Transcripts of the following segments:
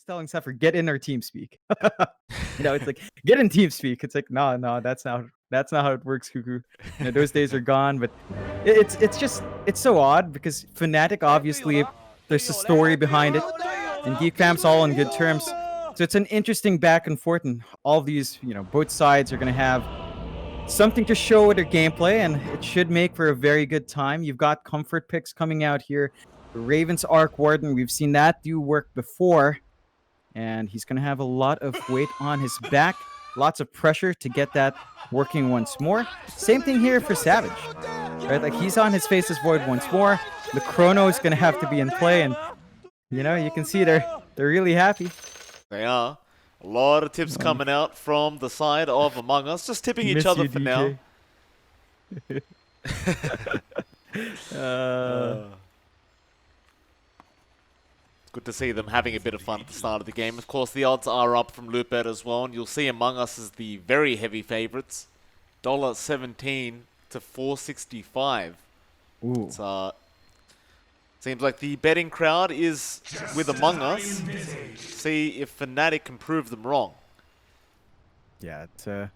was telling Zephyr, get in our team speak. It's like get in team speak. It's like no, that's not how it works, Cuckoo. Those days are gone. But it's so odd because Fnatic obviously there's a story behind it, and Geek Fam's all on good terms. So it's an interesting back and forth, and all these both sides are gonna have something to show with their gameplay, and it should make for a very good time. You've got comfort picks coming out here. Raven's Arc Warden, we've seen that do work before, and he's going to have a lot of weight on his back, lots of pressure to get that working once more. Same thing here for Savage, right? Like he's on his Faceless Void once more. The Chrono is going to have to be in play, and you can see they're really happy. They are. A lot of tips coming out from the side of Among Us, just tipping each other for now. Good to see them having a bit of fun at the start of the game. Of course, the odds are up from Loopbet as well, and you'll see Among Us as the very heavy favorites. $17 to $4.65. Ooh. It's, seems like the betting crowd is with Among Us. See if Fnatic can prove them wrong. Yeah, it's a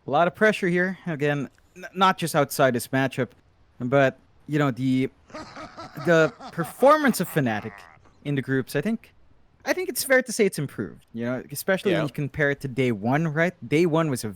lot of pressure here. Again, not just outside this matchup, but the performance of Fnatic in the groups. I think it's fair to say it's improved. Especially when you compare it to day one. Right, day one was a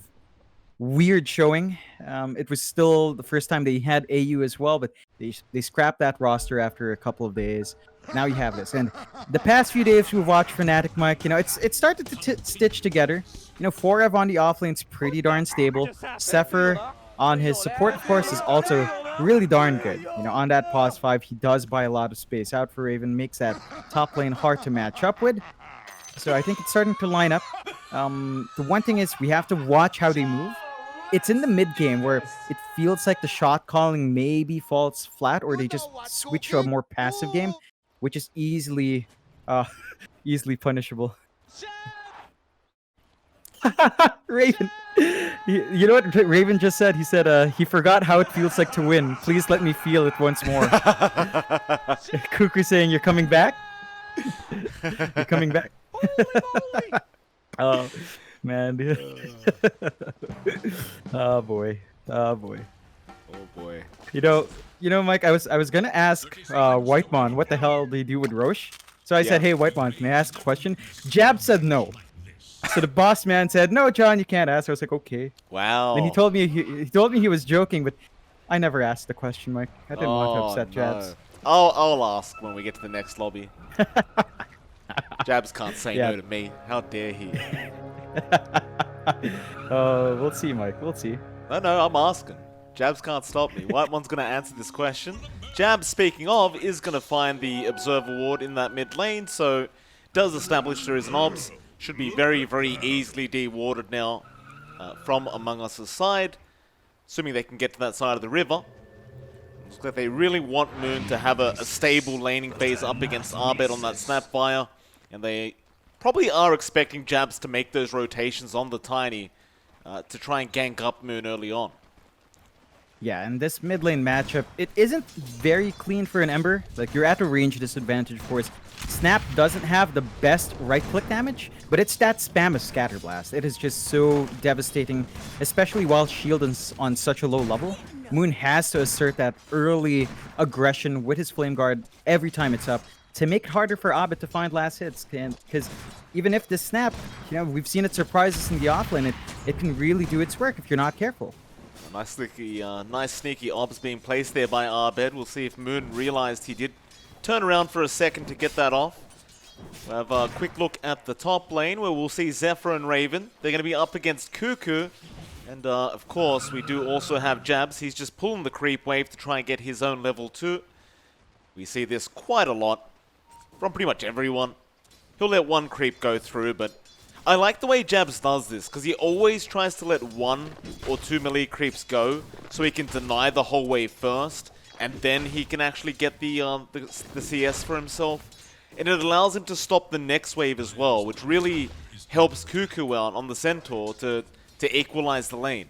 weird showing. It was still the first time they had AU as well, but they scrapped that roster after a couple of days. Now you have this, and the past few days we've watched Fnatic, Mike. It started to stitch together. Forev on the offlane's pretty darn stable. Zephyr on his support, of course, is also really darn good. On that pause 5, he does buy a lot of space out for Raven, makes that top lane hard to match up with. So I think it's starting to line up. The one thing is we have to watch how they move. It's in the mid game where it feels like the shot calling maybe falls flat, or they just switch to a more passive game, which is easily punishable. Raven, you know what Raven just said? He said he forgot how it feels like to win. Please let me feel it once more. Cuckoo saying you're coming back. You're coming back. Oh man, dude. Oh boy. Mike, I was gonna ask Whitemon what the hell they do with Roche. So I said, hey Whitemon, can I ask a question? Jab said no. So the boss man said, no, John, you can't ask. I was like, okay. Wow. And he told me he was joking, but I never asked the question, Mike. I didn't want to upset Jabs. I'll ask when we get to the next lobby. Jabs can't say no to me. How dare he? We'll see, Mike. We'll see. No, I'm asking. Jabs can't stop me. Whitemon's going to answer this question. Jabs, speaking of, is going to find the Observer Ward in that mid lane, so does establish there is an obs. Should be very, very easily de-warded now from Among Us' side, assuming they can get to that side of the river. Looks like they really want Moon to have a stable laning phase up against Arbet on that Snapfire, and they probably are expecting Jabs to make those rotations on the Tiny to try and gank up Moon early on. Yeah, and this mid lane matchup, it isn't very clean for an Ember. Like, you're at a range disadvantage, of course. Snap doesn't have the best right-click damage, but it's that spam of Scatter Blast. It is just so devastating, especially while Shield is on such a low level. Moon has to assert that early aggression with his Flame Guard every time it's up to make it harder for Abed to find last hits. Because even if this Snap, we've seen it surprise us in the offlane, it can really do its work if you're not careful. Nice sneaky obs being placed there by Arbed. We'll see if Moon realized he did turn around for a second to get that off. We'll have a quick look at the top lane where we'll see Zephyr and Raven. They're going to be up against Cuckoo. And of course, we do also have Jabs. He's just pulling the creep wave to try and get his own level 2. We see this quite a lot from pretty much everyone. He'll let one creep go through, but I like the way Jabs does this, because he always tries to let 1 or 2 melee creeps go, so he can deny the whole wave first, and then he can actually get the CS for himself. And it allows him to stop the next wave as well, which really helps Cuckoo out on the Centaur to equalize the lane.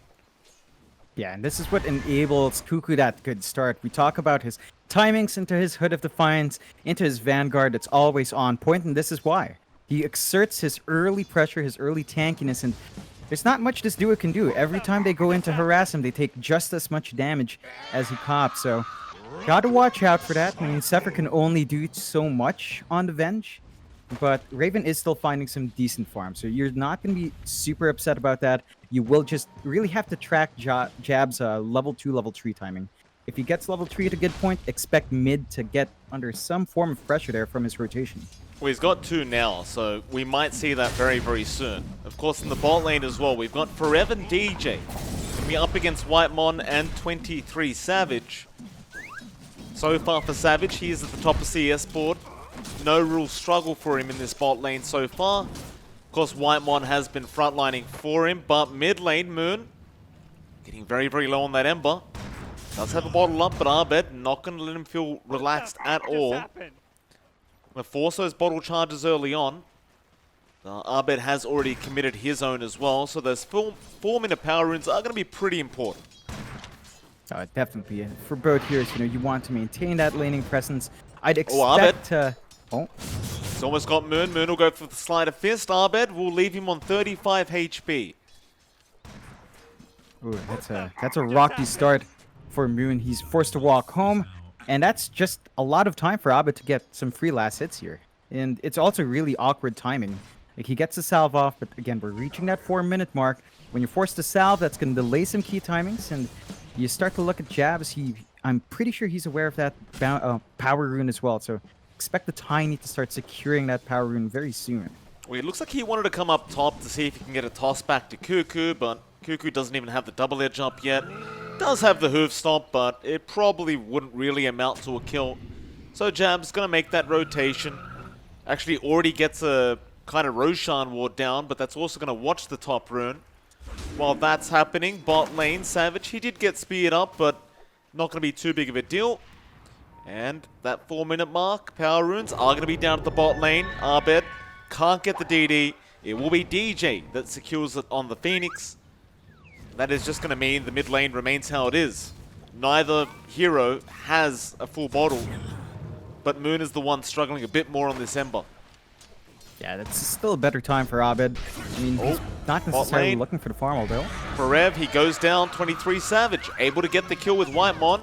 Yeah, and this is what enables Cuckoo that good start. We talk about his timings into his Hood of Defiance, into his Vanguard that's always on point, and this is why. He exerts his early pressure, his early tankiness, and there's not much this duo can do. Every time they go in to harass him, they take just as much damage as he cops. So, gotta watch out for that. I mean, Zephyr can only do so much on the Venge, but Raven is still finding some decent farm. So you're not going to be super upset about that. You will just really have to track Jab's level 2, level 3 timing. If he gets level 3 at a good point, expect mid to get under some form of pressure there from his rotation. Well, he's got 2 now, so we might see that very, very soon. Of course, in the bot lane as well, we've got Forever DJ. Going to be up against Whitemon and 23 Savage. So far for Savage, he is at the top of CS board. No real struggle for him in this bot lane so far. Of course, Whitemon has been frontlining for him, but mid lane, Moon, getting very, very low on that Ember. Does have a bottle up, but Abed not going to let him feel relaxed at all. Going to force those bottle charges early on. Abed has already committed his own as well, so those 4-minute power runes are going to be pretty important. Definitely. For both heroes, you want to maintain that laning presence. I'd expect... He's almost got Moon. Moon will go for the Sleight of Fist. Abed will leave him on 35 HP. Ooh, that's a rocky start for Moon. He's forced to walk home, and that's just a lot of time for Abed to get some free last hits here. And it's also really awkward timing. Like, he gets the salve off, but again, we're reaching that 4-minute mark. When you're forced to salve, that's going to delay some key timings, and you start to look at Jabs. I'm pretty sure he's aware of that power rune as well, so expect the Tiny to start securing that power rune very soon. Well, it looks like he wanted to come up top to see if he can get a toss back to Cuckoo, but Cuckoo doesn't even have the double edge up yet. Does have the hoof stomp, but it probably wouldn't really amount to a kill. So Jab's going to make that rotation. Actually already gets a kind of Roshan ward down, but that's also going to watch the top rune. While that's happening, bot lane, Savage, he did get speared up, but not going to be too big of a deal. And that 4-minute mark, power runes are going to be down at the bot lane. Abed can't get the DD. It will be DJ that secures it on the Phoenix. That is just going to mean the mid lane remains how it is. Neither hero has a full bottle, but Moon is the one struggling a bit more on this Ember. Yeah, that's still a better time for Abed. I mean, he's not necessarily looking for the farm although. For Rev, he goes down, 23 Savage, able to get the kill with Whitemon.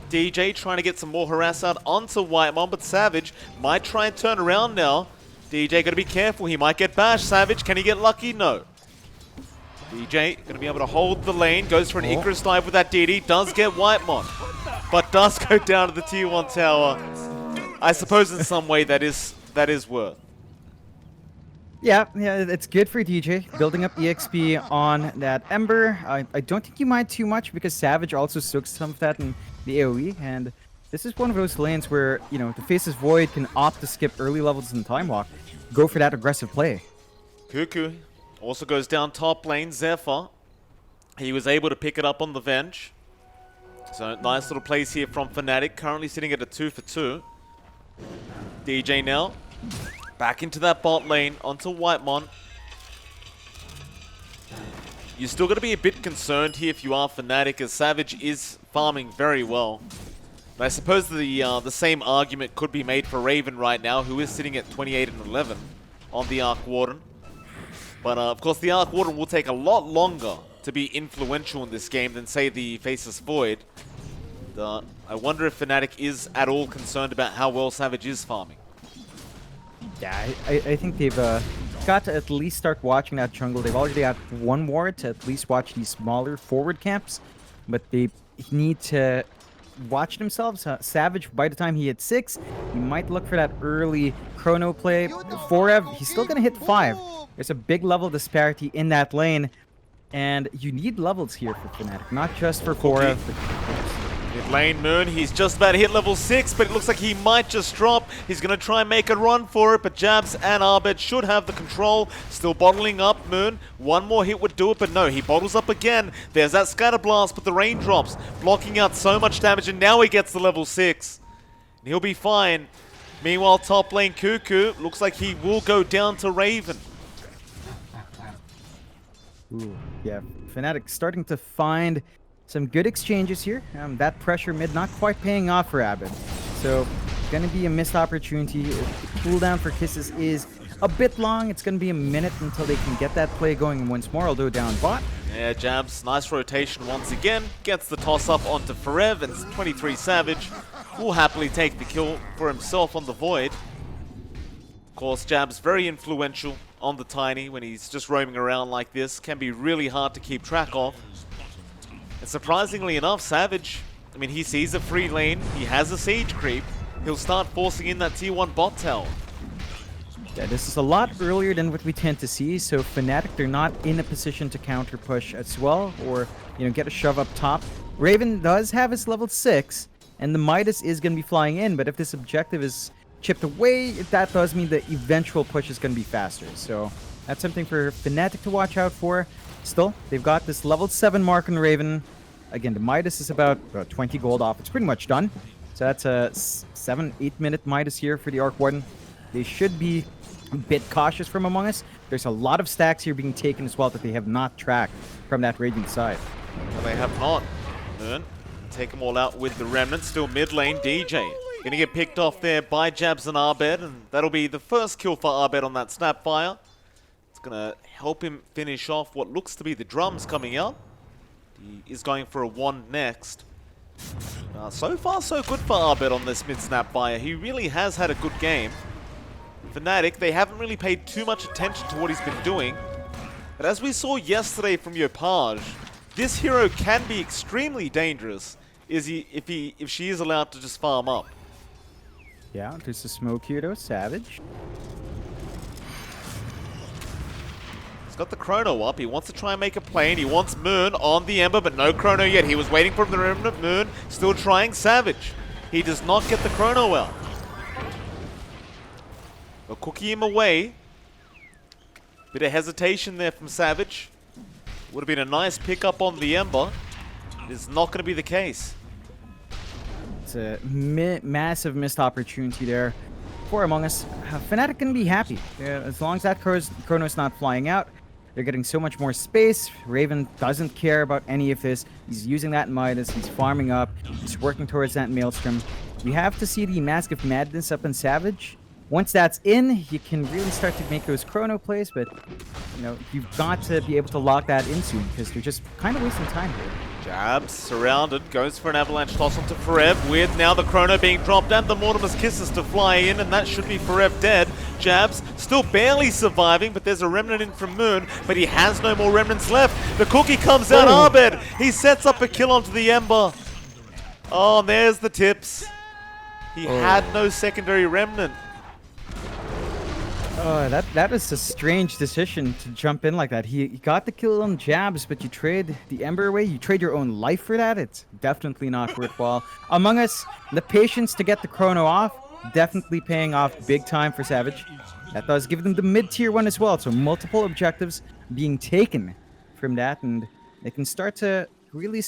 DJ trying to get some more harass out onto Whitemon, but Savage might try and turn around now. DJ got to be careful, he might get bashed. Savage, can he get lucky? No. DJ going to be able to hold the lane, goes for an Icarus dive with that DD, does get Whitemon, but does go down to the tier 1 tower. I suppose in some way that is worth. Yeah, it's good for DJ, building up EXP on that Ember. I don't think you mind too much because Savage also soaks some of that in the AoE, and this is one of those lanes where, the Faceless Void can opt to skip early levels in Time Walk. Go for that aggressive play. Cuckoo also goes down top lane, Zephyr. He was able to pick it up on the Venge. So nice little plays here from Fnatic, currently sitting at a 2 for 2. DJ now. Back into that bot lane, onto Whitemon. You're still going to be a bit concerned here if you are Fnatic, as Savage is farming very well. But I suppose the same argument could be made for Raven right now, who is sitting at 28 and 11 on the Arc Warden. But of course, the Arc Warden will take a lot longer to be influential in this game than, say, the Faceless Void. I wonder if Fnatic is at all concerned about how well Savage is farming. Yeah, I think they've got to at least start watching that jungle. They've already got one ward to at least watch these smaller forward camps, but they need to watch themselves. Savage, by the time he hits 6, he might look for that early chrono play. Forev, he's still going to hit 5. There's a big level disparity in that lane, and you need levels here for Fnatic, not just for Forev. Mid lane, Moon, he's just about to hit level 6, but it looks like he might just drop. He's going to try and make a run for it, but Jabs and Abed should have the control. Still bottling up, Moon. One more hit would do it, but no, he bottles up again. There's that Scatter Blast, but the raindrops blocking out so much damage, and now he gets the level 6. And he'll be fine. Meanwhile, top lane Cuckoo, looks like he will go down to Raven. Ooh, yeah, Fnatic starting to find some good exchanges here. That pressure mid not quite paying off for Abed. So, gonna be a missed opportunity. The cooldown for Kisses is a bit long. It's going to be a minute until they can get that play going once more, although down bot. Yeah, Jabs, nice rotation once again. Gets the toss up onto Forev, and 23 Savage will happily take the kill for himself on the Void. Of course, Jabs very influential on the Tiny when he's just roaming around like this. Can be really hard to keep track of. And surprisingly enough, Savage, I mean, he sees a free lane, he has a siege creep, he'll start forcing in that tier 1 bot tower. Yeah, this is a lot earlier than what we tend to see, so Fnatic, they're not in a position to counter push as well, or, you know, get a shove up top. Raven does have his level 6, and the Midas is going to be flying in, but if this objective is chipped away, that does mean the eventual push is going to be faster, so that's something for Fnatic to watch out for. Still, they've got this level 7 mark on Raven. Again, the Midas is about 20 gold off. It's pretty much done. So that's a 7-8 minute Midas here for the Arc Warden. They should be a bit cautious from Among Us. There's a lot of stacks here being taken as well that they have not tracked from that Radiant side. Well, they have not. Take them all out with the Remnant. Still mid lane, DJ. Gonna get picked off there by Jabs and Abed, and that'll be the first kill for Abed on that Snapfire. It's gonna help him finish off what looks to be the drums coming out. He is going for a wand next. So far, so good for Abed on this mid Snapfire. He really has had a good game. Fnatic, they haven't really paid too much attention to what he's been doing. But as we saw yesterday from Yopaj, this hero can be extremely dangerous if she is allowed to just farm up. Yeah, there's a smoke here though, Savage. Got the Chrono up. He wants to try and make a play, and he wants Moon on the Ember, but no Chrono yet. He was waiting for the Remnant. Moon still trying Savage. He does not get the Chrono out. They'll cookie him away. Bit of hesitation there from Savage. Would have been a nice pickup on the Ember. It is not going to be the case. It's a massive missed opportunity there for Among Us. Fnatic can be happy. As long as that Chrono is not flying out, they're getting so much more space. Raven doesn't care about any of this. He's using that Midas. He's farming up. He's working towards that Maelstrom. We have to see the Mask of Madness up in Savage. Once that's in, you can really start to make those Chrono plays, but you know, you've got to be able to lock that in soon because you're just kind of wasting time here. Jabs surrounded, goes for an avalanche toss onto Forev, with now the Chrono being dropped and the Mortimer's Kisses to fly in, and that should be Forev dead. Jabs still barely surviving, but there's a Remnant in from Moon, but he has no more Remnants left. The cookie comes out, Abed! He sets up a kill onto the Ember. Oh, and there's the tips. He had no secondary Remnant. Oh, that is a strange decision to jump in like that. He got the kill on Jabs, but you trade the Ember away. You trade your own life for that. It's definitely not worthwhile. Among Us, the patience to get the Chrono off, definitely paying off big time for Savage. That does give them the mid-tier 1 as well. So multiple objectives being taken from that, and they can start to really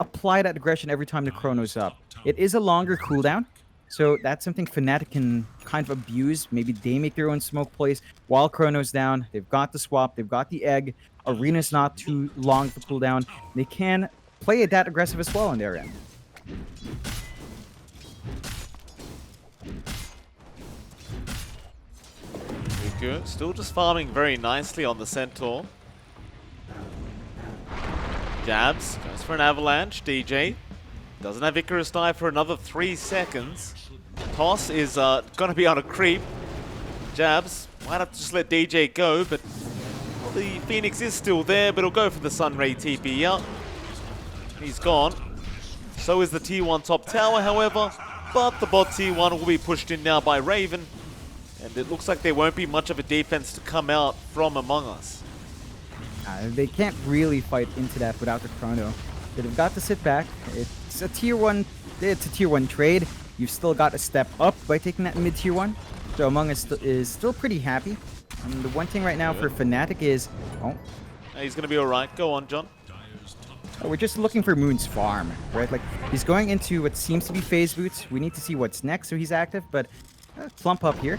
apply that aggression every time the Chrono's up. It is a longer cooldown. So that's something Fnatic can kind of abuse. Maybe they make their own smoke plays while Chrono's down. They've got the swap. They've got the egg. Arena's not too long for cooldown. They can play it that aggressive as well on their end. Good. Still just farming very nicely on the Centaur. Jabs goes for an avalanche. DJ doesn't have Icarus die for another 3 seconds. Toss is going to be on a creep. Jabs might have to just let DJ go, but well, the Phoenix is still there, but he'll go for the Sunray TP out. He's gone. So is the T1 top tower, however, but the bot T1 will be pushed in now by Raven, and it looks like there won't be much of a defense to come out from Among Us. They can't really fight into that without the Chrono. They've got to sit back. It's a tier 1. It's a tier 1 trade. You've still got to step up by taking that mid tier 1. So Among Us is still pretty happy. And the one thing right now for Fnatic is, he's gonna be all right. Go on, John. We're just looking for Moon's farm, right? Like he's going into what seems to be phase boots. We need to see what's next so he's active, but plump up here.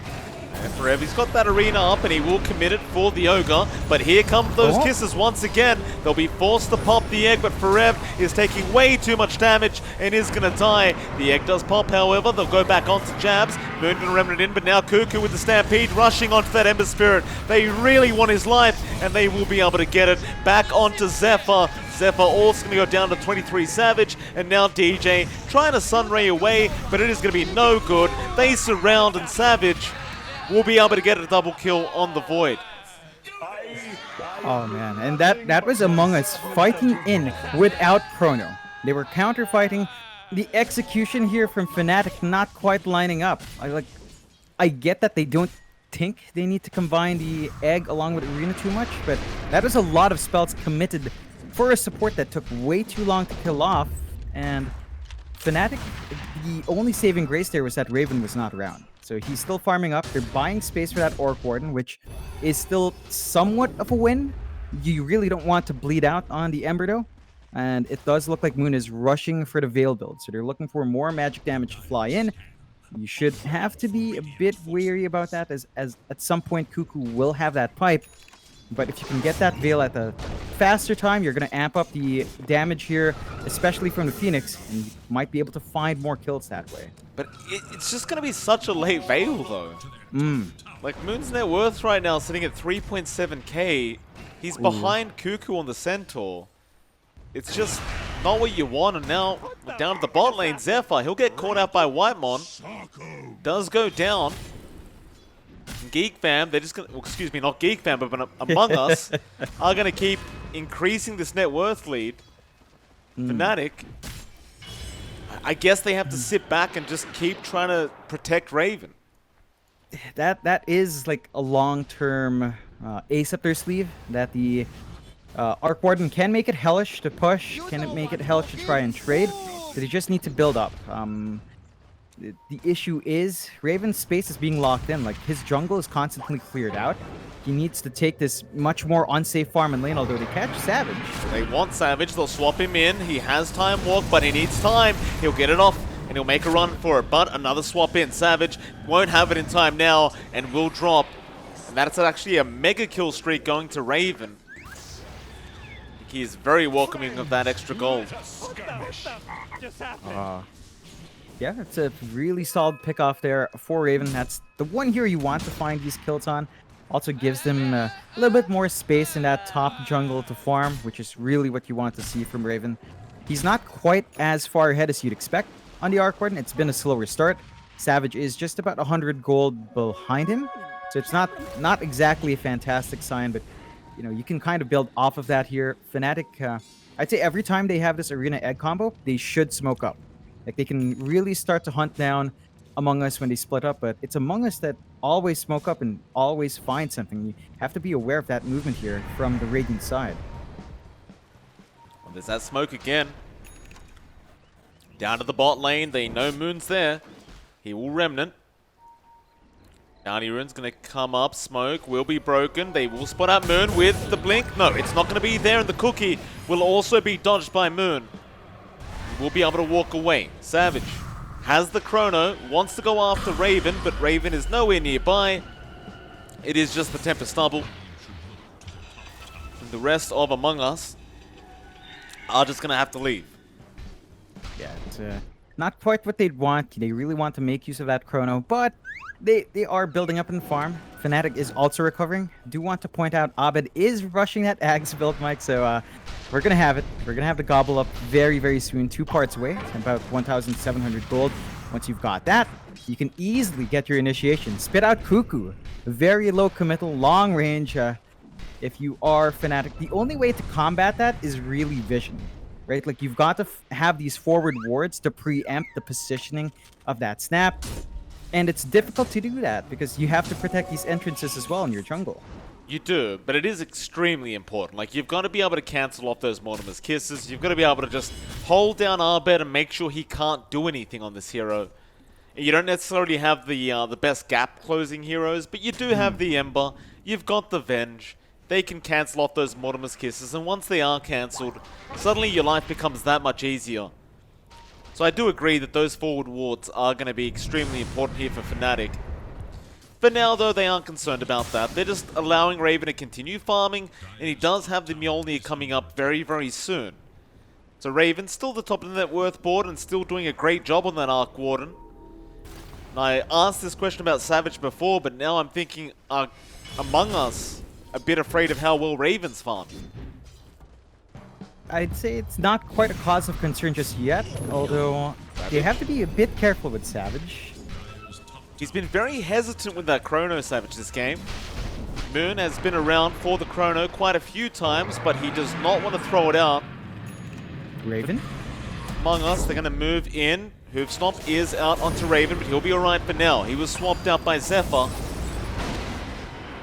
And Forever, he's got that arena up and he will commit it for the Ogre. But here come those kisses once again. They'll be forced to pop the egg, but Forever is taking way too much damage and is going to die. The egg does pop, however. They'll go back onto Jabs. Moon and Remnant in, but now Cuckoo with the Stampede rushing onto that Ember Spirit. They really want his life and they will be able to get it back onto Zephyr. Zephyr also going to go down to 23 Savage, and now DJ trying to Sunray away, but it is going to be no good. They surround, and Savage will be able to get a double kill on the Void. Oh man, and that was Among Us fighting in without Chrono. They were counter fighting. The execution here from Fnatic not quite lining up. I get that they don't think they need to combine the egg along with Arena too much, but that was a lot of spells committed for a support that took way too long to kill off. And Fnatic, the only saving grace there was that Raven was not around. So he's still farming up. They're buying space for that Orc Warden, which is still somewhat of a win. You really don't want to bleed out on the Ember though. And it does look like Moon is rushing for the Veil build. So they're looking for more magic damage to fly in. You should have to be a bit wary about that, as at some point Cuckoo will have that pipe. But if you can get that Veil at a faster time, you're going to amp up the damage here, especially from the Phoenix, and you might be able to find more kills that way. But it's just going to be such a late Veil, though. Like, Moon's net worth right now sitting at 3.7k. He's behind Cuckoo on the Centaur. It's just not what you want, and now down to the bot lane, Zephyr, he'll get caught out by Whitemon. Does go down. Geek Fam, they're just gonna, well, excuse me, not Geek Fam, but Among Us are gonna keep increasing this net worth lead. Fnatic, I guess they have to sit back and just keep trying to protect Raven. That is like a long-term ace up their sleeve, that the Arc Warden can make it hellish to push, can it make it hellish to try and trade, so they just need to build up. The issue is Raven's space is being locked in. Like, his jungle is constantly cleared out. He needs to take this much more unsafe farm in lane, although they catch Savage. They want Savage, they'll swap him in. He has time walk, but he needs time. He'll get it off and he'll make a run for it, but another swap in. Savage won't have it in time now and will drop. And that's actually a mega kill streak going to Raven. He is very welcoming of that extra gold. Yeah, it's a really solid pick off there for Raven. That's the one hero you want to find these kills on. Also gives them a little bit more space in that top jungle to farm, which is really what you want to see from Raven. He's not quite as far ahead as you'd expect on the Arc Warden. It's been a slower start. Savage is just about 100 gold behind him, so it's not exactly a fantastic sign, but you know, you can kind of build off of that here. Fnatic, I'd say every time they have this Arena Egg combo, they should smoke up. Like, they can really start to hunt down Among Us when they split up, but it's Among Us that always smoke up and always find something. You have to be aware of that movement here from the Radiant side. Well, there's that smoke again. Down to the bot lane, they know Moon's there. He will Remnant. Bounty Rune's going to come up, smoke will be broken. They will spot out Moon with the blink. No, it's not going to be there, and the cookie will also be dodged by Moon. Will be able to walk away. Savage has the chrono, wants to go after Raven, but Raven is nowhere nearby. It is just the Tempest Stubble. And the rest of Among Us are just going to have to leave. Yeah, it's not quite what they'd want. They really want to make use of that chrono, but they are building up in the farm. Fnatic is also recovering. Do want to point out Abed is rushing that Ags build, Mike, so we're going to have it. We're going to have the gobble up very, very soon. 2 parts away. It's about 1,700 gold. Once you've got that, you can easily get your initiation. Spit out Cuckoo. Very low committal, long range. If you are Fnatic, the only way to combat that is really vision, right? Like, you've got to have these forward wards to preempt the positioning of that snap. And it's difficult to do that because you have to protect these entrances as well in your jungle. You do, but it is extremely important. Like, you've got to be able to cancel off those Mortimer's Kisses. You've got to be able to just hold down Arbed and make sure he can't do anything on this hero. You don't necessarily have the best gap closing heroes, but you do have the Ember. You've got the Venge. They can cancel off those Mortimer's Kisses, and once they are cancelled, suddenly your life becomes that much easier. So I do agree that those forward wards are going to be extremely important here for Fnatic. For now, though, they aren't concerned about that. They're just allowing Raven to continue farming, and he does have the Mjolnir coming up very, very soon. So Raven, still the top of the net worth board and still doing a great job on that Arc Warden. And I asked this question about Savage before, but now I'm thinking, are Among Us a bit afraid of how well Raven's farmed? I'd say it's not quite a cause of concern just yet, although they have to be a bit careful with Savage. He's been very hesitant with that Chrono Savage this game. Moon has been around for the Chrono quite a few times, but he does not want to throw it out. Raven? Among Us, they're going to move in. Hoofstomp is out onto Raven, but he'll be alright for now. He was swamped out by Zephyr.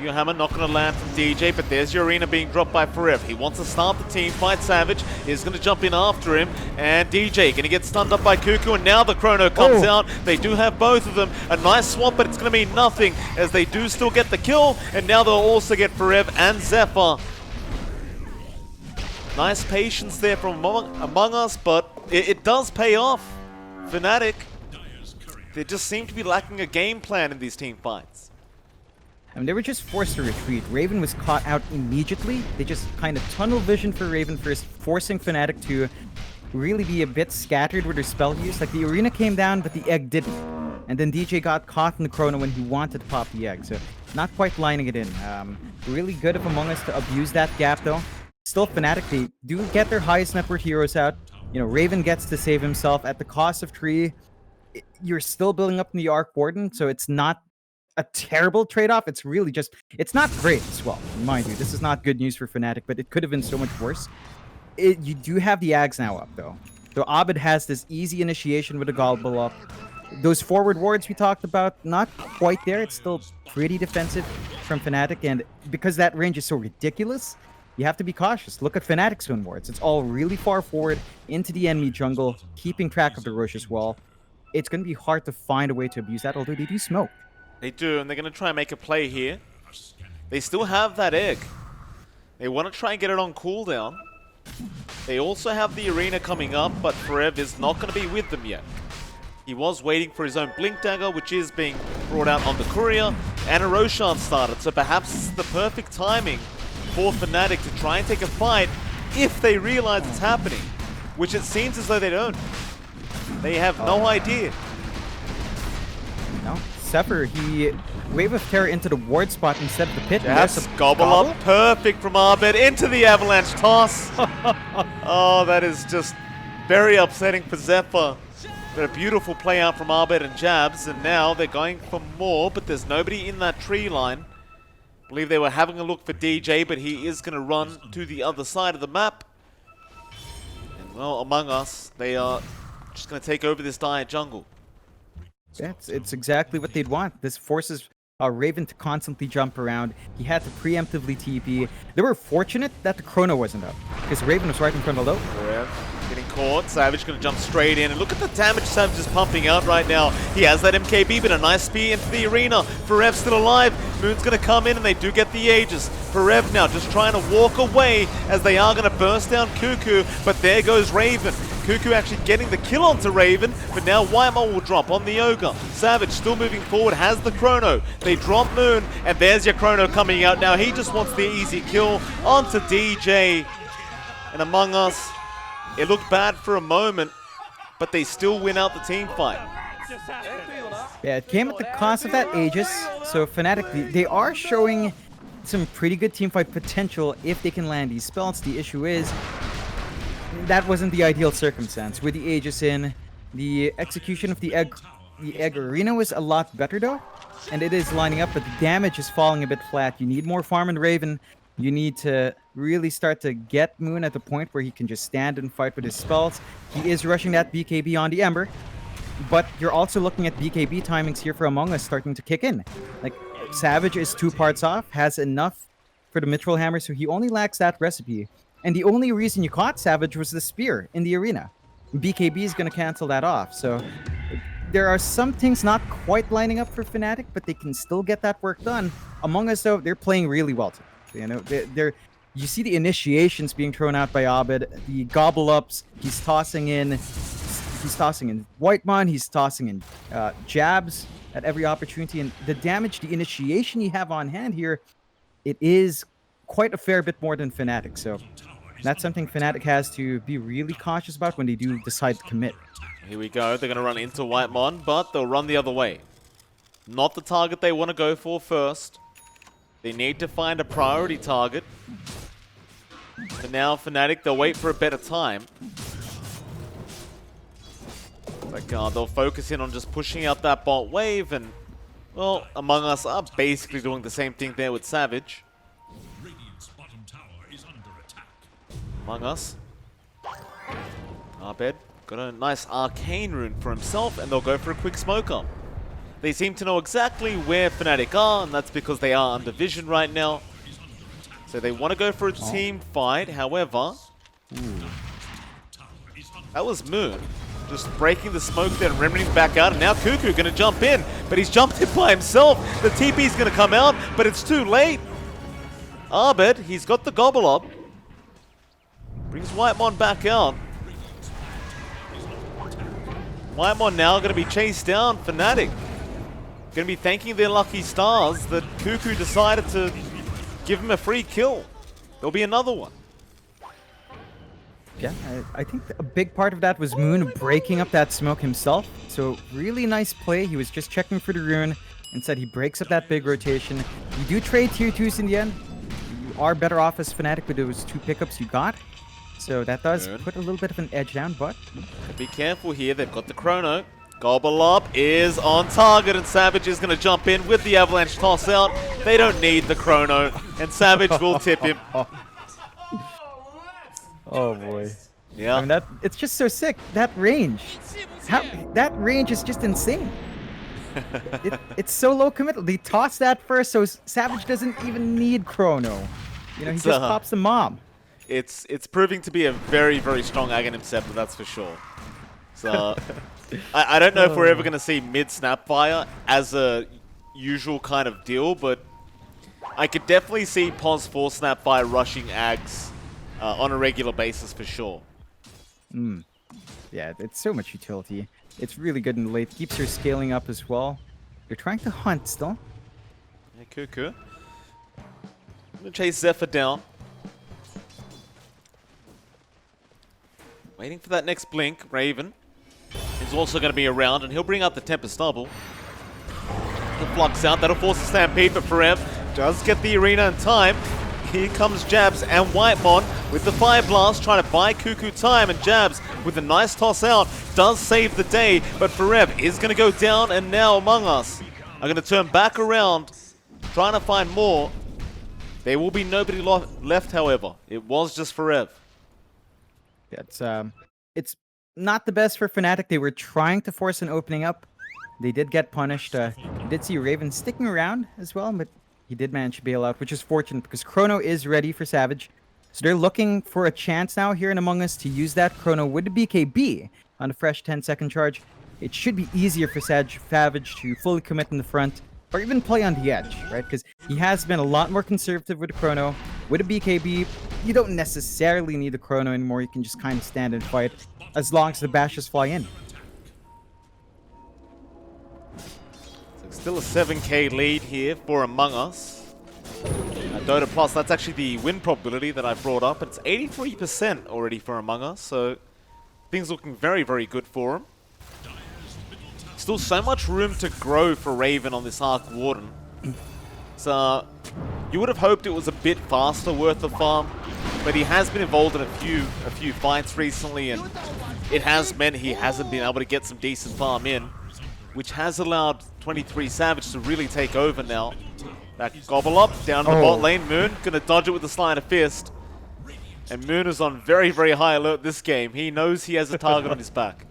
Your hammer not going to land from DJ, but there's your arena being dropped by Forever. He wants to start the team fight. Savage is going to jump in after him, and DJ going to get stunned up by Cuckoo, and now the Chrono comes out. They do have both of them. A nice swap, but it's going to mean nothing as they do still get the kill, and now they'll also get Forever and Zephyr. Nice patience there from Among Us, but it does pay off. Fnatic, they just seem to be lacking a game plan in these team fights. I mean, they were just forced to retreat. Raven was caught out immediately. They just kind of tunnel vision for Raven first, forcing Fnatic to really be a bit scattered with their spell use. Like, the arena came down, but the egg didn't. And then DJ got caught in the Chrono when he wanted to pop the egg, so not quite lining it in. Really good of Among Us to abuse that gap, though. Still, Fnatic, they do get their highest net worth heroes out. You know, Raven gets to save himself at the cost of 3. You're still building up in the Arc Warden, so it's not a terrible trade-off. It's really just, it's not great as well. Mind you, this is not good news for Fnatic, but it could have been so much worse. You do have the Ags now up, though. So Abed has this easy initiation with a Gobble Up. Those forward wards we talked about, not quite there. It's still pretty defensive from Fnatic, and because that range is so ridiculous, you have to be cautious. Look at Fnatic's own wards. It's all really far forward into the enemy jungle, keeping track of the Rosh as well. It's going to be hard to find a way to abuse that, although they do smoke. They do, and they're going to try and make a play here. They still have that egg. They want to try and get it on cooldown. They also have the arena coming up, but Forev is not going to be with them yet. He was waiting for his own Blink Dagger, which is being brought out on the Courier, and a Roshan started, so perhaps this is the perfect timing for Fnatic to try and take a fight if they realize it's happening, which it seems as though they don't. They have no idea. No, Zephyr, he Wave of Terror into the ward spot instead of the pit. Yes, gobble up, perfect from Abed into the avalanche toss. Oh, that is just very upsetting for Zephyr. Got a beautiful play out from Abed and Jabs, and now they're going for more, but there's nobody in that tree line. I believe they were having a look for DJ, but he is going to run to the other side of the map. And well, Among Us, they are just going to take over this dire jungle. Yeah, it's exactly what they'd want. This forces Raven to constantly jump around. He had to preemptively TP. They were fortunate that the Chrono wasn't up, because Raven was right in front of the low. Getting caught. Savage going to jump straight in. And look at the damage Savage is pumping out right now. He has that MKB, but a nice spear into the arena. Forev still alive. Moon's going to come in, and they do get the Aegis. Forev now just trying to walk away as they are going to burst down Cuckoo. But there goes Raven. Cuckoo actually getting the kill onto Raven, but now Whitemore will drop on the Ogre. Savage still moving forward, has the Chrono. They drop Moon, and there's your Chrono coming out. Now he just wants the easy kill onto DJ. And Among Us, it looked bad for a moment, but they still win out the team fight. Yeah, it came at the cost of that Aegis. So Fnatic, they are showing some pretty good teamfight potential if they can land these spells. The issue is, that wasn't the ideal circumstance. With the Aegis in, the execution of the egg arena was a lot better though. And it is lining up, but the damage is falling a bit flat. You need more farm and Raven. You need to really start to get Moon at the point where he can just stand and fight with his spells. He is rushing that BKB on the Ember, but you're also looking at BKB timings here for Among Us starting to kick in. Like, Savage is 2 parts off, has enough for the Mithril Hammer, so he only lacks that recipe. And the only reason you caught Savage was the spear in the arena. BKB is going to cancel that off, so there are some things not quite lining up for Fnatic, but they can still get that work done. Among Us, though, they're playing really well today. You know, you see the initiations being thrown out by Abed, the gobble ups, he's tossing in he's tossing in Whitemon, he's tossing in jabs at every opportunity, and the damage, the initiation you have on hand here, it is quite a fair bit more than Fnatic. So that's something Fnatic has to be really cautious about when they do decide to commit. Here we go. They're going to run into Whitemon, but they'll run the other way. Not the target they want to go for first. They need to find a priority target. For now, Fnatic, they'll wait for a better time. Like, they'll focus in on just pushing out that bot wave, and, well, Among Us are basically doing the same thing there with Savage. Among Us. Abed got a nice arcane rune for himself, and they'll go for a quick smoker. They seem to know exactly where Fnatic are, and that's because they are under vision right now. So they want to go for a team fight, however... That was Moon. Just breaking the smoke there and remedying back out, and now Cuckoo going to jump in, but he's jumped in by himself. The TP's going to come out, but it's too late. Abed, he's got the gobble up. Brings Whitemon back out. Whitemon now going to be chased down. Fnatic going to be thanking their lucky stars that Cuckoo decided to give him a free kill. There'll be another one. Yeah, I think a big part of that was Moon breaking up that smoke himself. So really nice play. He was just checking for the rune. Instead, he breaks up that big rotation. You do trade tier 2s in the end. You are better off as Fnatic with those 2 pickups you got. So that does put a little bit of an edge down, but... Be careful here. They've got the chrono. Gobble Up is on target, and Savage is going to jump in with the avalanche toss out. They don't need the chrono, and Savage will tip him. Oh boy. Yeah. I mean, it's just so sick. That range. That range is just insane. It's so low committal. They toss that first, so Savage doesn't even need chrono. You know, he just pops the mob. It's proving to be a very, very strong Aghanim Scepter, that's for sure. So, I don't know if we're ever going to see mid-Snapfire as a usual kind of deal, but I could definitely see Pos 4 Snapfire rushing Ags on a regular basis for sure. Yeah, it's so much utility. It's really good in the late. Keeps her scaling up as well. They're trying to hunt still. Yeah, Cuckoo. I'm going to chase Zephyr down. Waiting for that next blink. Raven is also going to be around, and he'll bring out the Tempest Double. The Flux out. That'll force a Stampede, but Forev does get the arena in time. Here comes Jabs and Whitemon with the Fire Blast, trying to buy Cuckoo time, and Jabs with a nice toss out does save the day, but Forev is going to go down, and now Among Us are going to turn back around, trying to find more. There will be nobody left, however. It was just Forev. Yeah, it's not the best for Fnatic. They were trying to force an opening up. They did get punished. You did see Raven sticking around as well, but he did manage to bail out, which is fortunate because Chrono is ready for Savage. So they're looking for a chance now here in Among Us to use that Chrono with the BKB on a fresh 10-second charge. It should be easier for Savage to fully commit in the front or even play on the edge, right? Because he has been a lot more conservative with the Chrono. With a BKB, you don't necessarily need the Chrono anymore. You can just kind of stand and fight as long as the bashes fly in. Still a 7k lead here for Among Us. Dota Plus, that's actually the win probability that I brought up. It's 83% already for Among Us, so things looking very, very good for him. Still so much room to grow for Raven on this Arc Warden. So you would have hoped it was a bit faster worth of farm, but he has been involved in a few fights recently, and it has meant he hasn't been able to get some decent farm in, which has allowed 23 Savage to really take over now. That Gobble Up down in the bot lane. Moon gonna dodge it with a Sleight of Fist. And Moon is on very, very high alert this game. He knows he has a target on his back.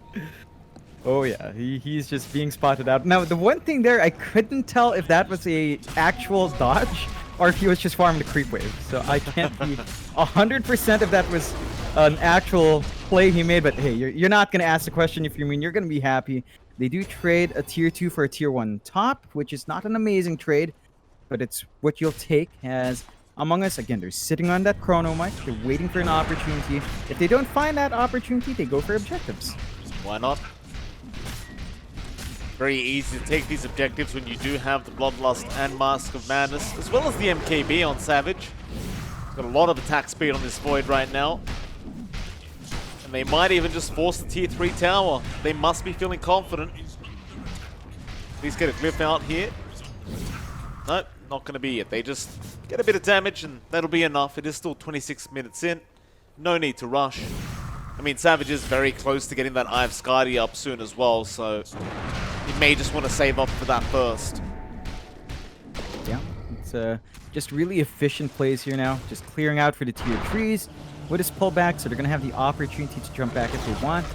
Oh yeah, he's just being spotted out. Now, the one thing there, I couldn't tell if that was a actual dodge or if he was just farming the creep wave. So I can't be 100% if that was an actual play he made. But hey, you're not going to ask the question if you mean you're going to be happy. They do trade a tier 2 for a tier 1 top, which is not an amazing trade, but it's what you'll take as Among Us. Again, they're sitting on that chrono mic. They're waiting for an opportunity. If they don't find that opportunity, they go for objectives. Why not? Very easy to take these objectives when you do have the Bloodlust and Mask of Madness, as well as the MKB on Savage. Got a lot of attack speed on this Void right now. And they might even just force the tier 3 tower. They must be feeling confident. Please get a glyph out here. Nope, not going to be it. They just get a bit of damage and that'll be enough. It is still 26 minutes in. No need to rush. I mean, Savage is very close to getting that Eye of Skadi up soon as well, so he may just want to save up for that first. Yeah, it's just really efficient plays here now. Just clearing out for the tier 3s with his pullback, so they're going to have the opportunity to jump back if they want.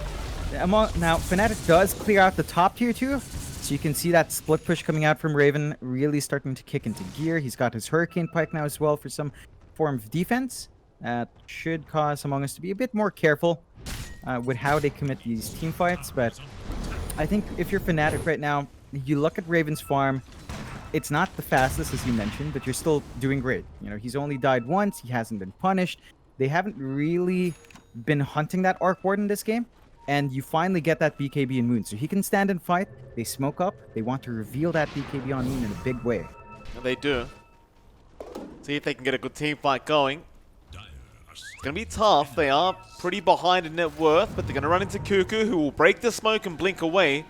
Now, Fnatic does clear out the top tier 2, so you can see that split push coming out from Raven really starting to kick into gear. He's got his Hurricane Pike now as well for some form of defense. That should cause Among Us to be a bit more careful with how they commit these team fights, but I think if you're Fnatic right now, you look at Raven's farm, it's not the fastest as you mentioned, but you're still doing great. You know, he's only died once, he hasn't been punished. They haven't really been hunting that Arc Warden this game, and you finally get that BKB in Moon. So he can stand and fight, they smoke up, they want to reveal that BKB on Moon in a big way. And they do. See if they can get a good team fight going. It's going to be tough. They are pretty behind in net worth, but they're going to run into Cuckoo, who will break the smoke and blink away.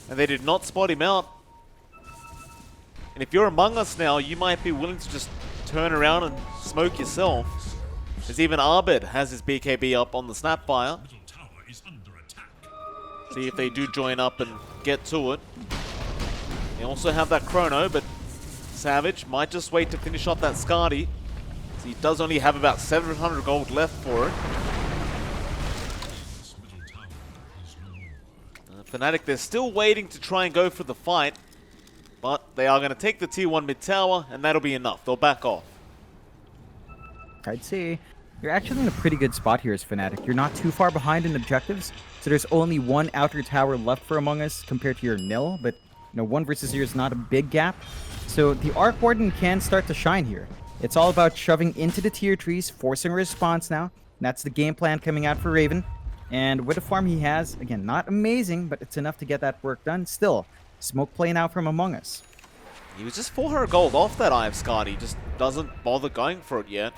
And they did not spot him out. And if you're Among Us now, you might be willing to just turn around and smoke yourself. Because even Abed has his BKB up on the Snapfire. See if they do join up and get to it. They also have that Chrono, but Savage might just wait to finish off that Skadi. He does only have about 700 gold left for it. Fnatic, they're still waiting to try and go for the fight, but they are going to take the tier 1 mid tower, and that'll be enough. They'll back off. I'd say you're actually in a pretty good spot here as Fnatic. You're not too far behind in objectives, so there's only one outer tower left for Among Us compared to your nil, but you know, 1 versus 0 is not a big gap. So the Arc Warden can start to shine here. It's all about shoving into the tier 3s, forcing a response now. And that's the game plan coming out for Raven. And with the farm he has, again, not amazing, but it's enough to get that work done. Still, smoke play now from Among Us. He was just 400 gold off that Eye of Skadi. He just doesn't bother going for it yet.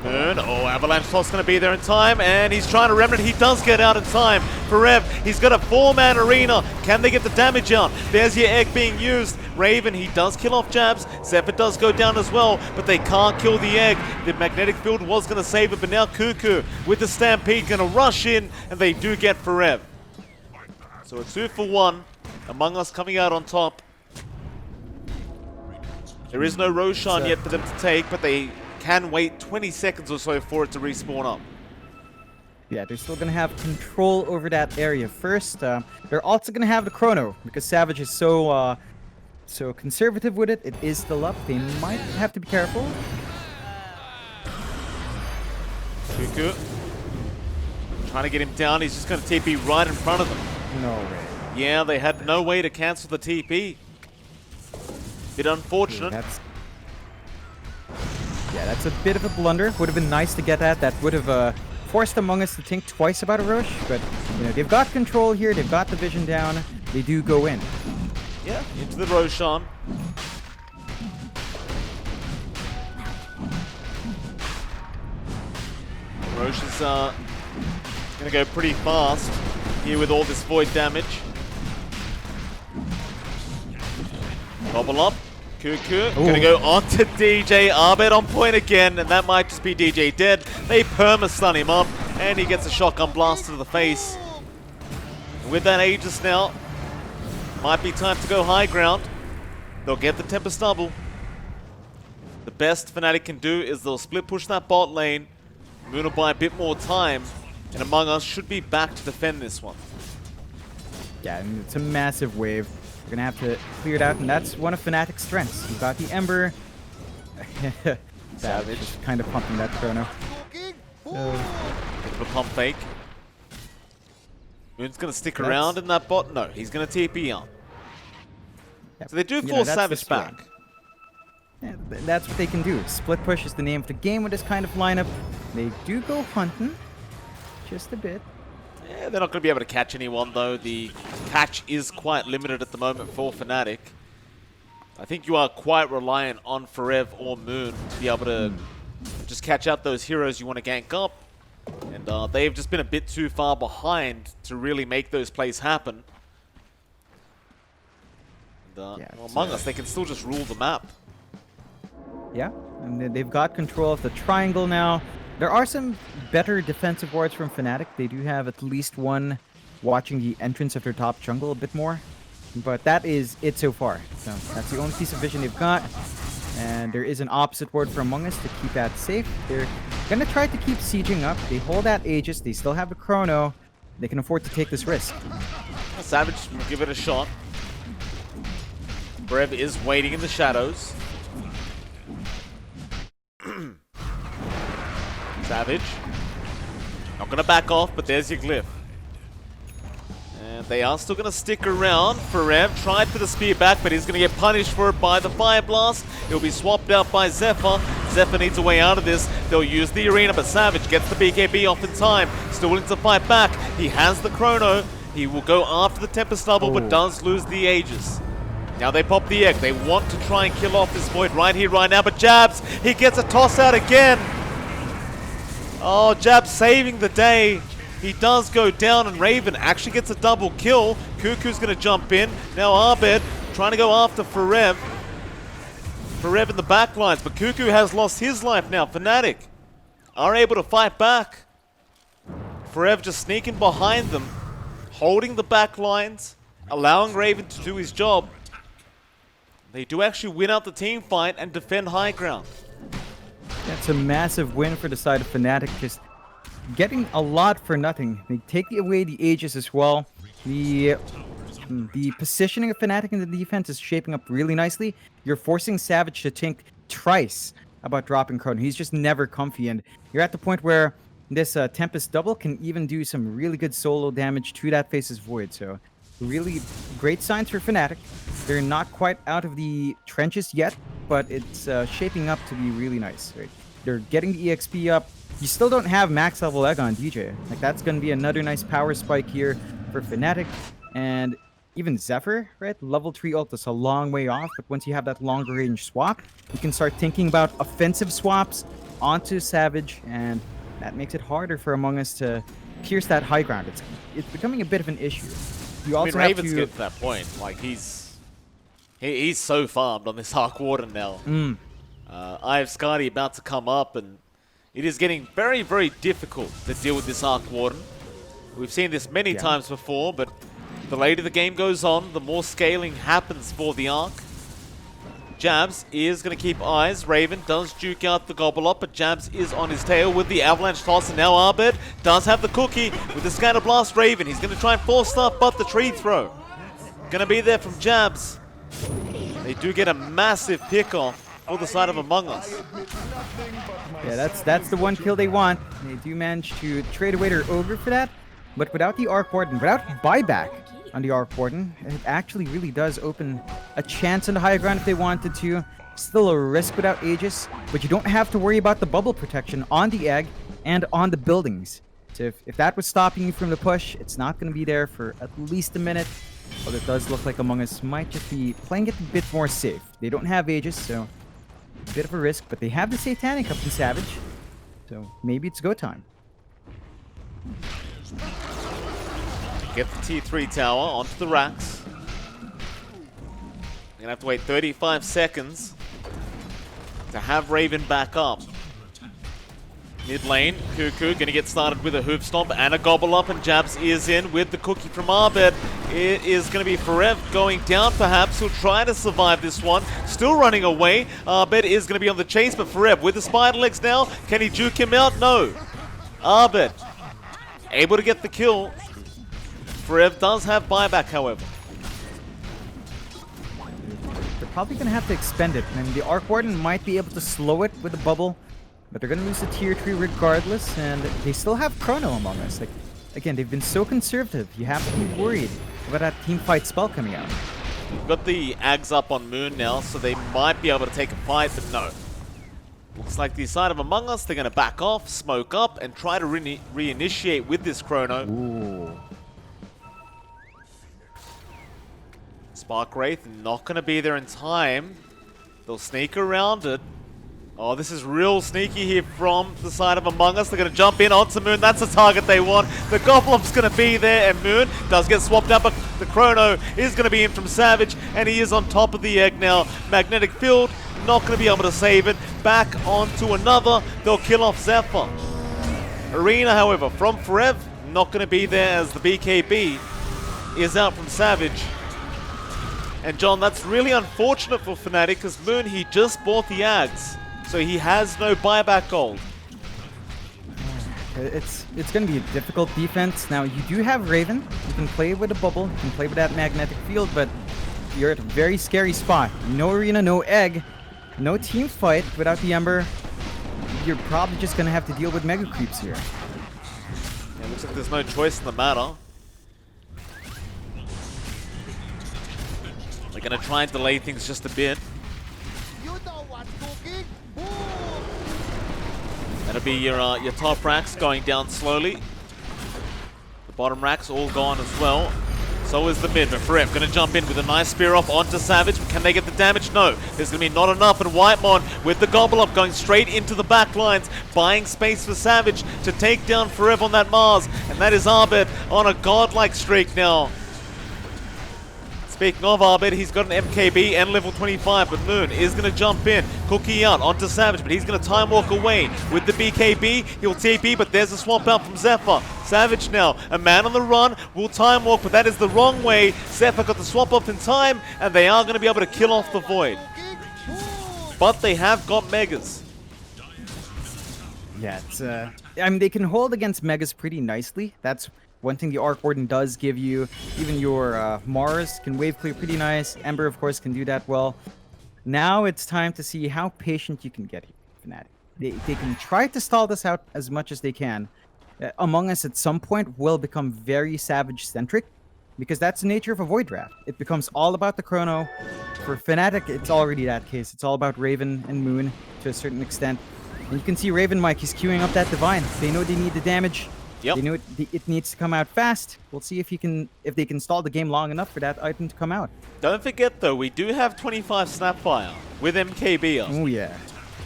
Moon, oh, Avalanche Toss going to be there in time, and he's trying to Remnant. He does get out in time. For Rev, he's got a 4-man arena. Can they get the damage out? There's your egg being used. Raven, he does kill off Jabs. Zephyr does go down as well, but they can't kill the egg. The magnetic field was going to save it, but now Cuckoo with the Stampede going to rush in, and they do get for Rev. So a 2 for 1. Among Us coming out on top. There is no Roshan yet for them to take, but they can wait 20 seconds or so for it to respawn up. Yeah, they're still going to have control over that area first. They're also going to have the Chrono, because Savage is so conservative with it. It is still up. They might have to be careful. Cuckoo trying to get him down. He's just going to TP right in front of them. No way. Yeah, they had no way to cancel the TP. Bit unfortunate. Yeah, that's a bit of a blunder. Would have been nice to get that. That would have forced Among Us to think twice about a rush. But you know, they've got control here. They've got the vision down. They do go in. Yeah, into the Roshan. Rosh is going to go pretty fast here with all this Void damage. Bobble up. Cuckoo going to go onto DJ. Abed on point again, and that might just be DJ dead. They perma-stun him up, and he gets a shotgun blast to the face. With that Aegis now, might be time to go high ground. They'll get the Tempest double. The best Fnatic can do is they'll split push that bot lane. Moon will buy a bit more time, and Among Us should be back to defend this one. Yeah, I mean, it's a massive wave. We're gonna have to clear it out, and that's one of Fnatic's strengths. You've got the Ember. Savage just kind of pumping that Chrono. Bit of a pump fake. Moon's gonna stick around in that bot. No, he's gonna TP on. Yep. So they do force Savage back. Yeah, that's what they can do. Split push is the name of the game with this kind of lineup. They do go hunting, just a bit. Yeah, they're not going to be able to catch anyone, though. The catch is quite limited at the moment for Fnatic. I think you are quite reliant on Forev or Moon to be able to just catch out those heroes you want to gank up. And they've just been a bit too far behind to really make those plays happen. And, Yeah, well, Among Us, they can still just rule the map. Yeah, and they've got control of the triangle now. There are some better defensive wards from Fnatic. They do have at least one watching the entrance of their top jungle a bit more. But that is it so far. So that's the only piece of vision they've got. And there is an opposite ward for Among Us to keep that safe. They're going to try to keep sieging up. They hold that Aegis. They still have the Chrono. They can afford to take this risk. Savage will give it a shot. Brev is waiting in the shadows. Savage. Not going to back off, but there's your glyph. And they are still going to stick around. Forev tried for the spear back, but he's going to get punished for it by the Fire Blast. He'll be swapped out by Zephyr. Zephyr needs a way out of this. They'll use the arena, but Savage gets the BKB off in time. Still willing to fight back. He has the Chrono. He will go after the Tempest double, but does lose the Aegis. Now they pop the egg. They want to try and kill off this Void right here, right now, but Jabs, he gets a toss out again. Oh, Jabs saving the day. He does go down, and Raven actually gets a double kill. Cuckoo's going to jump in. Now Abed trying to go after Forev. Forev in the back lines, but Cuckoo has lost his life now. Fnatic are able to fight back. Forev just sneaking behind them, holding the back lines, allowing Raven to do his job. They do actually win out the team fight and defend high ground. That's a massive win for the side of Fnatic. Just getting a lot for nothing. They take away the Aegis as well. The positioning of Fnatic in the defense is shaping up really nicely. You're forcing Savage to think twice about dropping Chrono. He's just never comfy, and you're at the point where this Tempest double can even do some really good solo damage to that Face's Void. So really great signs for Fnatic. They're not quite out of the trenches yet, but it's shaping up to be really nice. Right? They're getting the EXP up. You still don't have max level egg on DJ. Like, that's going to be another nice power spike here for Fnatic. And even Zephyr, right? Level 3 ult is a long way off, but once you have that longer range swap, you can start thinking about offensive swaps onto Savage, and that makes it harder for Among Us to pierce that high ground. It's becoming a bit of an issue. You also have Raven's getting to that point. Like, he's so farmed on this Arc Warden now. I have Skadi about to come up, and it is getting very, very difficult to deal with this Arc Warden. We've seen this many times before, but the later the game goes on, the more scaling happens for the Arc. Jabs is going to keep eyes. Raven does juke out the Gobble Up, but Jabs is on his tail with the Avalanche Toss, and now Abed does have the cookie with the Scatter Blast Raven. He's going to try and force stuff, but the Tree Throw going to be there from Jabs. They do get a massive pick-off for the side of Among Us. Yeah, that's the one kill they want. They do manage to trade away their Ogre for that, but without the Arc Warden, without buyback on the Arc Warden, it actually really does open a chance on the high ground if they wanted to. Still a risk without Aegis, but you don't have to worry about the bubble protection on the egg and on the buildings. So if that was stopping you from the push, it's not going to be there for at least a minute. But it does look like Among Us might just be playing it a bit more safe. They don't have Aegis, so a bit of a risk, but they have the Satanic up in Savage, so maybe it's go time. Get the T3 tower onto the racks. Gonna have to wait 35 seconds to have Raven back up. Mid lane, Cuckoo gonna get started with a Hoof Stomp and a Gobble Up, and Jabs is in with the cookie from Abed. It is gonna be Forev going down perhaps. He'll try to survive this one. Still running away. Abed is gonna be on the chase, but Forev with the spider legs now. Can he juke him out? No. Abed able to get the kill. Forev does have buyback, however. They're probably going to have to expend it. I mean, the Arc Warden might be able to slow it with a bubble, but they're going to lose the tier 3 regardless, and they still have Chrono Among Us. Like, again, they've been so conservative. You have to be worried about that team fight spell coming out. We've got the Ags up on Moon now, so they might be able to take a fight, but no. Looks like the side of Among Us, they're going to back off, smoke up, and try to reinitiate with this chrono. Ooh. Spark Wraith not going to be there in time. They'll sneak around it. Oh, this is real sneaky here from the side of Among Us. They're going to jump in onto Moon. That's the target they want. The Goblin's going to be there, and Moon does get swapped out, but the chrono is going to be in from Savage, and he is on top of the egg now. Magnetic Field, not going to be able to save it. Back onto another. They'll kill off Zephyr. Arena, however, from Forev, not going to be there as the BKB is out from Savage. And John, that's really unfortunate for Fnatic because Moon, he just bought the Ags. So he has no buyback gold. It's going to be a difficult defense. Now, you do have Raven. You can play with a bubble. You can play with that magnetic field, but you're at a very scary spot. No arena, no egg, no team fight without the Ember. You're probably just going to have to deal with mega creeps here. Yeah, looks like there's no choice in the matter. They're going to try and delay things just a bit. That'll be your top racks going down slowly. The bottom racks all gone as well. So is the mid. Mefrep going to jump in with a nice spear off onto Savage. Can they get the damage? No. There's going to be not enough. And Whitemon with the gobble up going straight into the back lines, buying space for Savage to take down Forev on that Mars. And that is Arbet on a godlike streak now. Speaking of Arbet, he's got an MKB and level 25, but Moon is going to jump in. Cookie out onto Savage, but he's going to time walk away. With the BKB, he'll TP, but there's a swamp out from Zephyr. Savage now, a man on the run, will time walk, but that is the wrong way. Zephyr got the swap off in time, and they are going to be able to kill off the Void. But they have got Megas. Yeah, it's, I mean, they can hold against Megas pretty nicely. That's one thing the Arc Warden does give you. Even your Mars can wave clear pretty nice. Ember, of course, can do that well. Now it's time to see how patient you can get here, Fnatic. They can try to stall this out as much as they can. Among Us at some point will become very Savage-centric because that's the nature of a Void Draft. It becomes all about the chrono. For Fnatic, it's already that case. It's all about Raven and Moon to a certain extent. And you can see Raven Mike, he's queuing up that Divine. They know they need the damage. Yep. They know it needs to come out fast. We'll see if they can stall the game long enough for that item to come out. Don't forget though, we do have 25 Snapfire with MKB up. Oh yeah.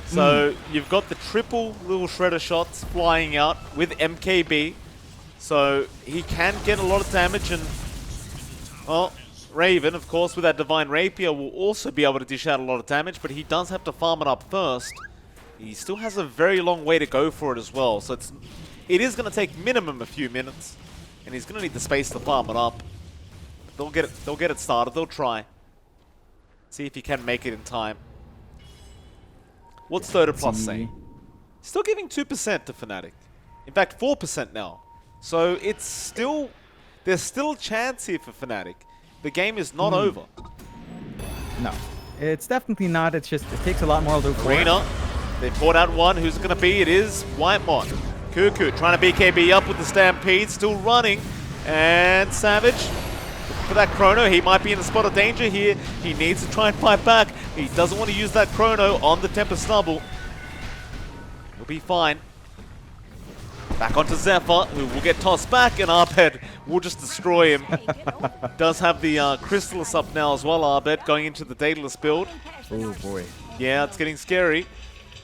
So you've got the triple little shredder shots flying out with MKB. So he can get a lot of damage, and well, Raven, of course, with that Divine Rapier will also be able to dish out a lot of damage, but he does have to farm it up first. He still has a very long way to go for it as well, so it is going to take minimum a few minutes, and he's going to need the space to farm it up. They'll get it started. They'll try. See if he can make it in time. What's Dota Plus saying? Still giving 2% to Fnatic. In fact, 4% now. So it's still, there's still a chance here for Fnatic. The game is not over. No, it's definitely not. It's just it takes a lot more to do. Arena, they poured out one. Who's it going to be? It is Whitemon. Cuckoo trying to BKB up with the Stampede, still running. And Savage, for that chrono, he might be in a spot of danger here. He needs to try and fight back. He doesn't want to use that chrono on the Tempest Snubble. He'll be fine. Back onto Zephyr, who will get tossed back, and Arbet will just destroy him. Does have the Chrysalis up now as well, Arbet, going into the Daedalus build. Oh boy. Yeah, it's getting scary.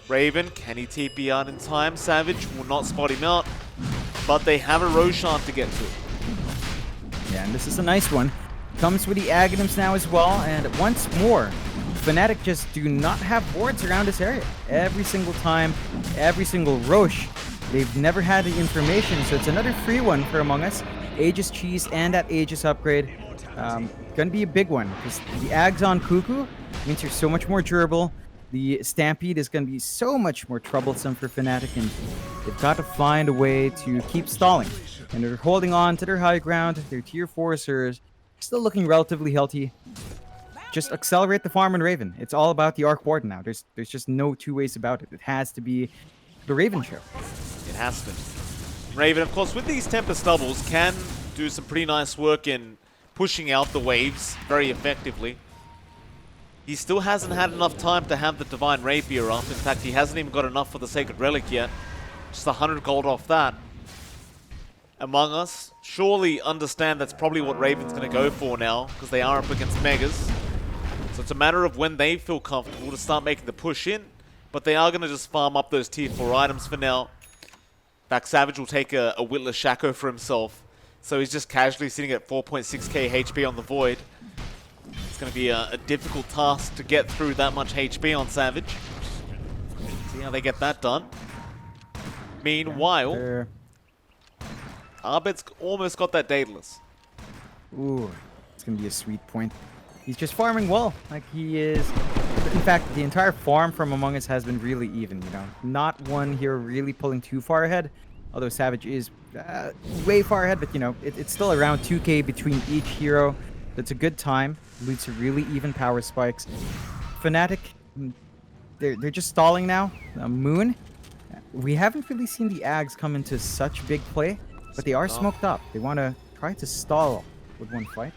Raven, can he TP out in time? Savage will not spot him out, but they have a Roshan to get to. Yeah, and this is a nice one. Comes with the Aghanims now as well, and once more, Fnatic just do not have wards around this area. Every single time, every single Roche, they've never had the information, so it's another free one for Among Us. Aegis Cheese and that Aegis upgrade. Gonna be a big one, because the Ags on Cuckoo means you're so much more durable. The Stampede is going to be so much more troublesome for Fnatic, and they've got to find a way to keep stalling. And they're holding on to their high ground. Their tier 4s are still looking relatively healthy. Just accelerate the farm and Raven. It's all about the Arc Warden now. There's just no two ways about it. It has to be the Raven show. It has to. Raven, of course, with these Tempest doubles, can do some pretty nice work in pushing out the waves very effectively. He still hasn't had enough time to have the Divine Rapier up. In fact, he hasn't even got enough for the Sacred Relic yet. Just 100 gold off that. Among Us surely understand that's probably what Raven's going to go for now, because they are up against Megas. So it's a matter of when they feel comfortable to start making the push in, but they are going to just farm up those tier 4 items for now. In fact, Savage will take a Witless Shaco for himself, so he's just casually sitting at 4.6k HP on the Void. It's going to be a difficult task to get through that much HP on Savage. See how they get that done. Meanwhile, Abed's almost got that Daedalus. Ooh, it's going to be a sweet point. He's just farming well, like he is. In fact, the entire farm from Among Us has been really even, you know. Not one here really pulling too far ahead, although Savage is way far ahead, but, you know, it's still around 2k between each hero. That's a good time. Leads to really even power spikes. Fnatic, they're just stalling now. Moon, we haven't really seen the Ags come into such big play, but they are smoked up. They want to try to stall with one fight.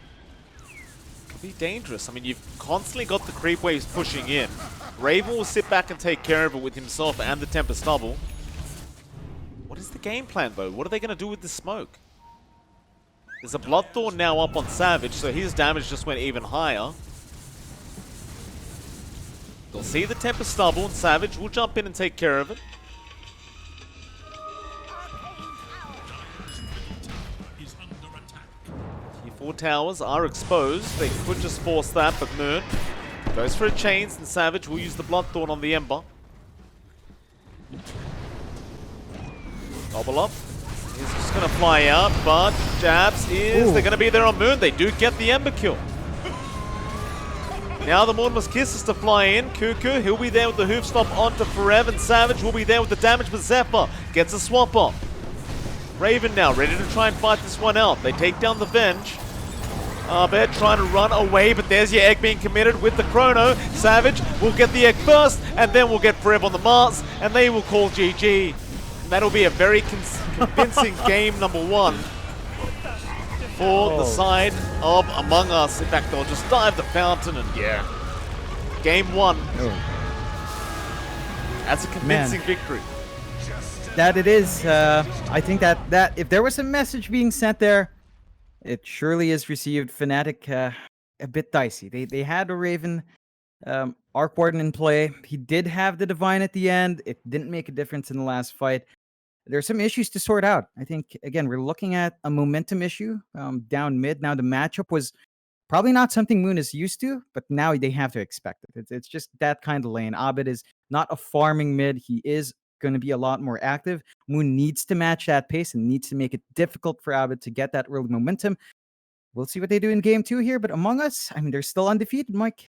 Could be dangerous. I mean, you've constantly got the creep waves pushing in. Raven will sit back and take care of it with himself and the Tempest Double. What is the game plan, though? What are they going to do with the smoke? There's a Bloodthorn now up on Savage, so his damage just went even higher. They'll see the Tempest Stubble, and Savage will jump in and take care of it. Tier 4 towers are exposed. They could just force that, but Moon goes for a chains, and Savage will use the Bloodthorn on the Ember. Gobble up. He's just going to fly out, but Jabs is... Ooh. They're going to be there on Moon. They do get the Ember kill. Now the Mortimer's Kiss is to fly in. Cuckoo, he'll be there with the hoof stomp onto Forever, and Savage will be there with the damage, but Zephyr gets a swap off. Raven now ready to try and fight this one out. They take down the Venge. Abed trying to run away, but there's your egg being committed with the Chrono. Savage will get the egg first, and then we'll get Forever on the Mars, and they will call GG. And that'll be a very convincing game number 1 for the side of Among Us. In fact, they'll just dive the fountain and game 1. That's a convincing victory. That it is. I think that if there was a message being sent there, it surely is received. Fnatic a bit dicey. They had a Raven Arc Warden in play. He did have the Divine at the end. It didn't make a difference in the last fight. There's some issues to sort out. I think, again, we're looking at a momentum issue down mid. Now, the matchup was probably not something Moon is used to, but now they have to expect it. It's just that kind of lane. Abed is not a farming mid. He is going to be a lot more active. Moon needs to match that pace and needs to make it difficult for Abed to get that early momentum. We'll see what they do in game 2 here, but Among Us, I mean, they're still undefeated, Mike.